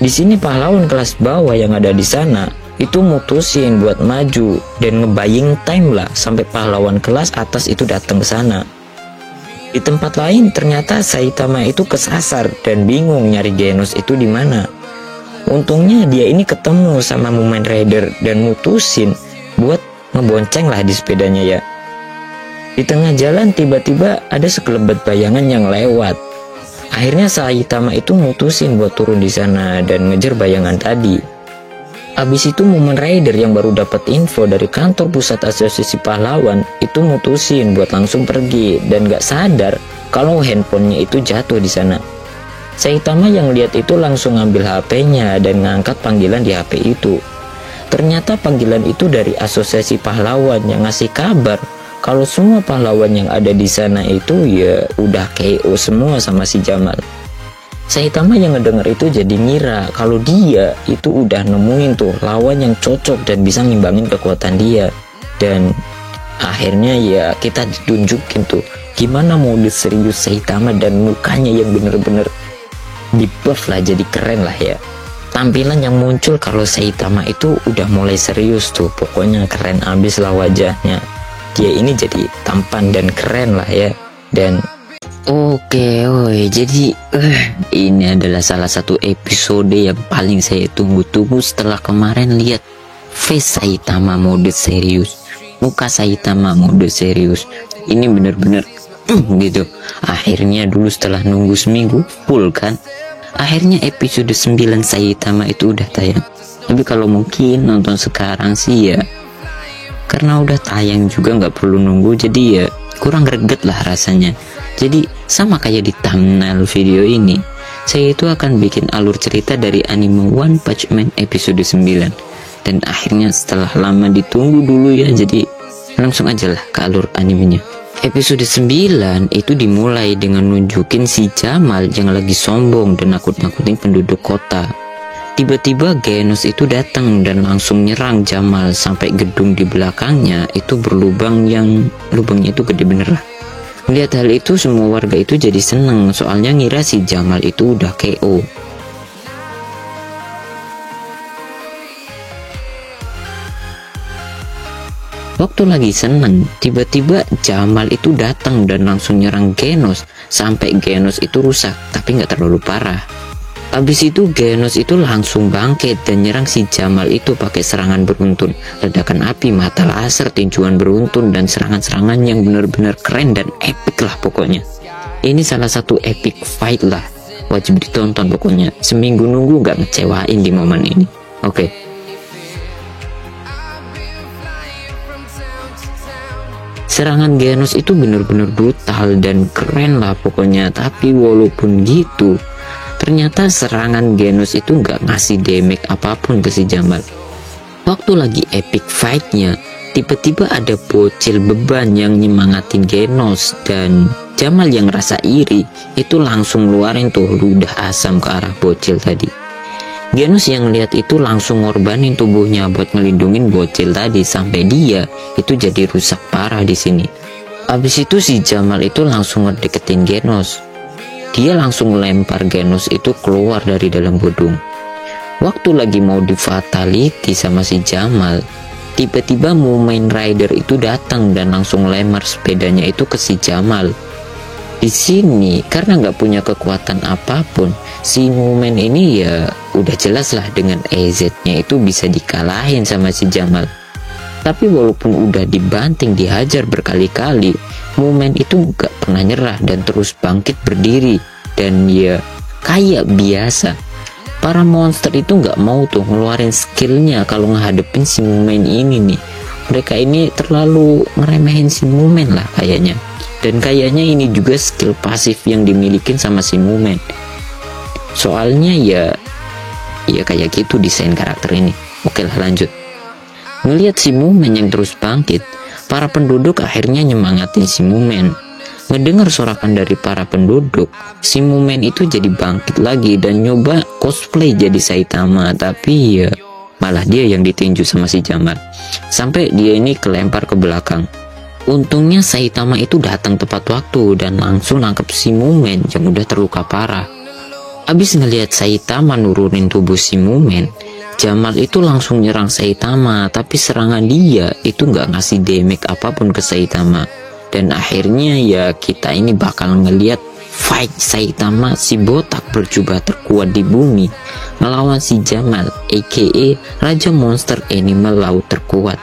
Di sini pahlawan kelas bawah yang ada di sana itu mutusin buat maju dan ngebaying time lah sampai pahlawan kelas atas itu datang ke sana. Di tempat lain ternyata Saitama itu kesasar dan bingung nyari Genos itu di mana. Untungnya dia ini ketemu sama Mumen Rider dan mutusin buat ngebonceng lah di sepedanya ya. Di tengah jalan tiba-tiba ada sekelebat bayangan yang lewat. Akhirnya Saitama itu mutusin buat turun di sana dan ngejar bayangan tadi. Abis itu Mumen Rider yang baru dapat info dari kantor pusat asosiasi pahlawan itu mutusin buat langsung pergi dan gak sadar kalau handphonenya itu jatuh di sana. Saitama yang lihat itu langsung ngambil HP-nya dan ngangkat panggilan di HP itu. Ternyata panggilan itu dari asosiasi pahlawan yang ngasih kabar kalau semua pahlawan yang ada di sana itu ya udah KO semua sama si Jamal. Saitama yang ngedenger itu jadi ngira kalau dia itu udah nemuin tuh lawan yang cocok dan bisa ngimbangin kekuatan dia. Dan akhirnya ya kita ditunjukin tuh gimana mode serius Saitama dan mukanya yang bener-bener di buff lah, jadi keren lah ya. Tampilan yang muncul kalau Saitama itu udah mulai serius tuh, pokoknya keren abis lah wajahnya. Dia ini jadi tampan dan keren lah ya. Dan oke, jadi ini adalah salah satu episode yang paling saya tunggu-tunggu setelah kemarin lihat face Saitama mode serius, muka Saitama mode serius. Ini bener-bener gitu. Akhirnya dulu setelah nunggu seminggu full kan, akhirnya episode 9 Saitama itu udah tayang. Tapi kalau mungkin nonton sekarang sih ya, karena udah tayang juga nggak perlu nunggu, jadi ya kurang greget lah rasanya. Jadi sama kayak di thumbnail video ini, saya itu akan bikin alur cerita dari anime One Punch Man episode 9. Dan akhirnya setelah lama ditunggu dulu ya, jadi langsung aja lah ke alur animenya. Episode 9 itu dimulai dengan nunjukin si Jamal yang lagi sombong dan nakut-nakutin penduduk kota. Tiba-tiba Genos itu datang dan langsung nyerang Jamal sampai gedung di belakangnya itu berlubang, yang lubangnya itu gede bener lah. Melihat hal itu semua warga itu jadi seneng, soalnya ngira si Jamal itu udah KO. Waktu lagi seneng, tiba-tiba Jamal itu datang dan langsung nyerang Genos sampai Genos itu rusak, tapi nggak terlalu parah. Habis itu Genos itu langsung bangkit dan nyerang si Jamal itu pakai serangan beruntun, ledakan api, mata laser, tinjuan beruntun, dan serangan-serangan yang benar-benar keren dan epic lah pokoknya. Ini salah satu epic fight lah, wajib ditonton pokoknya. Seminggu nunggu nggak ngecewain di momen ini. Oke. Serangan Genos itu benar-benar brutal dan keren lah pokoknya. Tapi walaupun gitu, ternyata serangan Genos itu nggak ngasih damage apapun ke si Jamal. Waktu lagi epic fightnya, tiba-tiba ada bocil beban yang nyemangatin Genos, dan Jamal yang rasa iri itu langsung ngeluarin tuh ludah asam ke arah bocil tadi. Genos yang lihat itu langsung ngorbanin tubuhnya buat ngelindungin bocil tadi sampai dia itu jadi rusak parah di sini. Abis itu si Jamal itu langsung ngedeketin Genos. Dia langsung lempar Genos itu keluar dari dalam gedung. Waktu lagi mau di fatality sama si Jamal, tiba-tiba Mumen Rider itu datang dan langsung lempar sepedanya itu ke si Jamal. Di sini karena nggak punya kekuatan apapun, si Mumen ini ya udah jelas lah dengan EZ-nya itu bisa dikalahin sama si Jamal. Tapi walaupun udah dibanting, dihajar berkali-kali, Mumen itu gak pernah nyerah dan terus bangkit berdiri. Dan ya kayak biasa, para monster itu gak mau tuh ngeluarin skillnya kalau ngehadepin si Mumen ini nih. Mereka ini terlalu ngeremehin si Mumen lah kayaknya. Dan kayaknya ini juga skill pasif yang dimilikin sama si Mumen. Soalnya ya kayak gitu desain karakter ini. Oke lah, lanjut. Ngelihat si Mumen yang terus bangkit, para penduduk akhirnya nyemangatin si Mumen. Ngedengar sorakan dari para penduduk, si Mumen itu jadi bangkit lagi dan nyoba cosplay jadi Saitama, tapi ya malah dia yang ditinju sama si Jamal. Sampai dia ini kelempar ke belakang. Untungnya Saitama itu datang tepat waktu dan langsung nangkep si Mumen yang udah terluka parah. Abis ngelihat Saitama nurunin tubuh si Mumen, Jamal itu langsung nyerang Saitama, tapi serangan dia itu nggak ngasih damage apapun ke Saitama. Dan akhirnya ya kita ini bakal ngelihat fight Saitama, si botak berjubah terkuat di bumi, ngelawan si Jamal aka Raja Monster Animal Laut terkuat.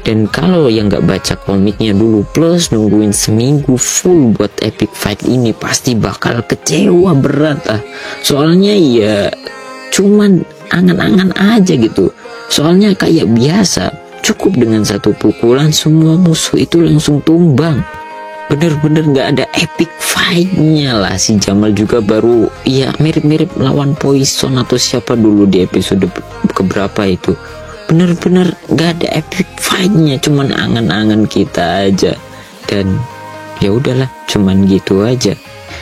Dan kalau yang nggak baca komiknya dulu plus nungguin seminggu full buat epic fight ini, pasti bakal kecewa berat lah. Soalnya ya cuman angan-angan aja gitu. Soalnya kayak biasa, cukup dengan satu pukulan semua musuh itu langsung tumbang. Bener-bener nggak ada epic fight-nya lah. Si Jamal juga baru ya mirip-mirip lawan Poison atau siapa dulu di episode keberapa itu. Bener-bener gak ada epic fight-nya, cuman angan-angan kita aja. Dan ya udahlah, cuman gitu aja.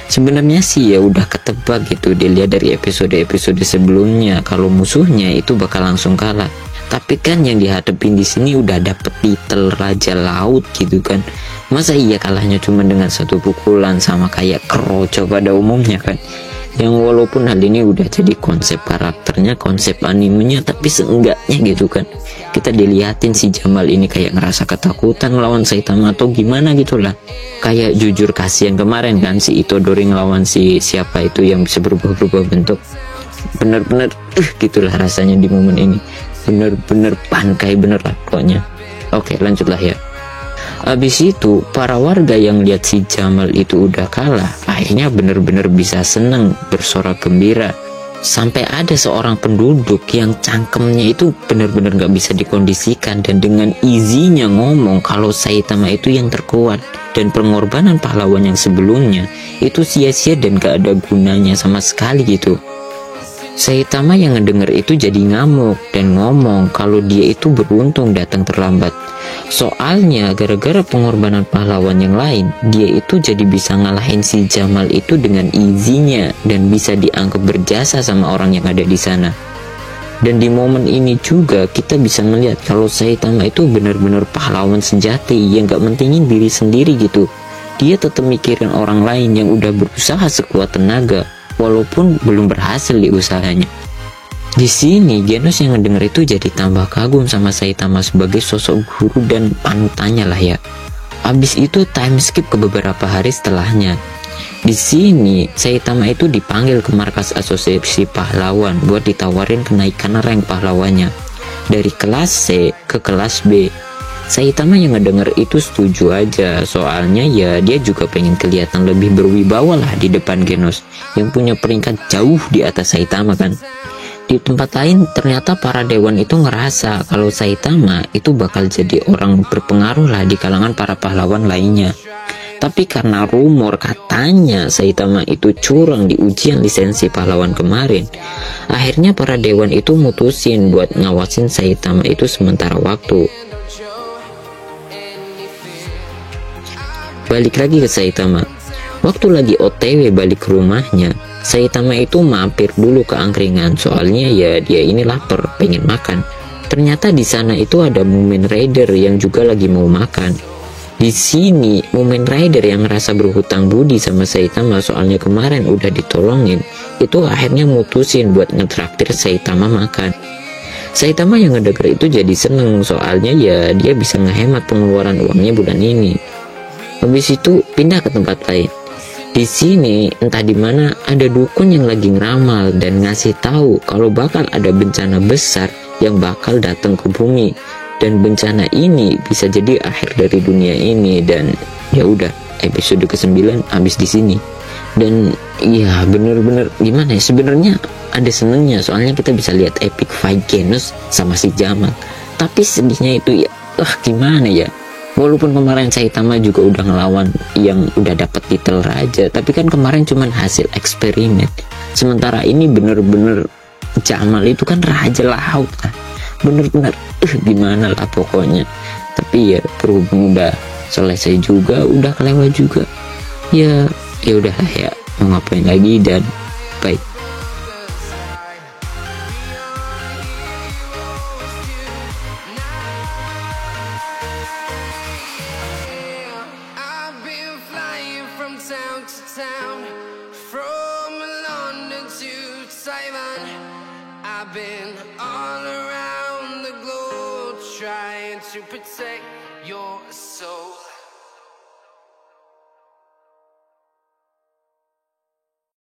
Sebenarnya sih ya udah ketebak gitu, dilihat dari episode-episode sebelumnya kalau musuhnya itu bakal langsung kalah. Tapi kan yang dihadapin di sini udah dapet titel Raja Laut gitu kan. Masa iya kalahnya cuma dengan satu pukulan sama kayak Kroco pada umumnya kan. Yang walaupun hal ini udah jadi konsep karakternya, konsep animenya, tapi seenggaknya gitu kan kita dilihatin si Jamal ini kayak ngerasa ketakutan ngelawan Saitama atau gimana gitulah. Kayak jujur kasihan kemarin kan si Itadori ngelawan si siapa itu yang bisa berubah-ubah bentuk. Bener-bener gitulah rasanya di momen ini. Bener-bener pankai bener lah pokoknya. Oke, lanjutlah ya. Abis itu para warga yang lihat si Jamal itu udah kalah akhirnya bener-bener bisa seneng, bersorak gembira. Sampai ada seorang penduduk yang cangkemnya itu bener-bener gak bisa dikondisikan dan dengan izinya ngomong kalau Saitama itu yang terkuat dan pengorbanan pahlawan yang sebelumnya itu sia-sia dan gak ada gunanya sama sekali gitu. Saitama yang ngedenger itu jadi ngamuk dan ngomong kalau dia itu beruntung datang terlambat. Soalnya gara-gara pengorbanan pahlawan yang lain, dia itu jadi bisa ngalahin si Jamal itu dengan izinya dan bisa dianggap berjasa sama orang yang ada di sana. Dan di momen ini juga kita bisa melihat kalau Saitama itu benar-benar pahlawan sejati yang gak mentingin diri sendiri gitu. Dia tetap mikirin orang lain yang udah berusaha sekuat tenaga walaupun belum berhasil di usahanya. Di sini Genos yang ngedenger itu jadi tambah kagum sama Saitama sebagai sosok guru dan panutannya lah ya. Abis itu time skip ke beberapa hari setelahnya. Di sini Saitama itu dipanggil ke markas asosiasi pahlawan buat ditawarin kenaikan rank pahlawannya dari kelas C ke kelas B. Saitama yang ngedenger itu setuju aja, soalnya ya dia juga pengen kelihatan lebih berwibawa lah di depan Genos yang punya peringkat jauh di atas Saitama kan. Di tempat lain ternyata para dewan itu ngerasa kalau Saitama itu bakal jadi orang berpengaruh lah di kalangan para pahlawan lainnya. Tapi karena rumor katanya Saitama itu curang di ujian lisensi pahlawan kemarin, akhirnya para dewan itu mutusin buat ngawasin Saitama itu sementara waktu. Balik lagi ke Saitama. Waktu lagi OTW balik ke rumahnya, Saitama itu mampir dulu ke angkringan soalnya ya dia ini lapar, pengen makan. Ternyata di sana itu ada Mumen Rider yang juga lagi mau makan. Di sini Mumen Rider yang ngerasa berhutang budi sama Saitama soalnya kemarin udah ditolongin, itu akhirnya mutusin buat ngetraktir Saitama makan. Saitama yang ngedenger itu jadi seneng soalnya ya dia bisa ngehemat pengeluaran uangnya bulan ini. Habis itu pindah ke tempat lain. Di sini entah di mana ada dukun yang lagi ngeramal dan ngasih tahu kalau bakal ada bencana besar yang bakal datang ke bumi dan bencana ini bisa jadi akhir dari dunia ini. Dan ya udah episode ke-9 habis di sini. Dan ya bener-bener gimana ya, sebenarnya ada senengnya soalnya kita bisa lihat epic fight Genos sama si Jamal. Tapi sedihnya itu ya gimana ya, walaupun kemarin Saitama juga udah ngelawan yang udah dapat titel raja, tapi kan kemarin cuman hasil eksperimen. Sementara ini bener-bener Jamal itu kan raja laut lah. Bener-bener gimana lah pokoknya. Tapi ya berhubung udah selesai juga, udah kelewat juga. Ya udahlah ya, mau ngapain lagi. Dan bye. Town to town, from London to one. I've been all around the globe trying to protect your soul.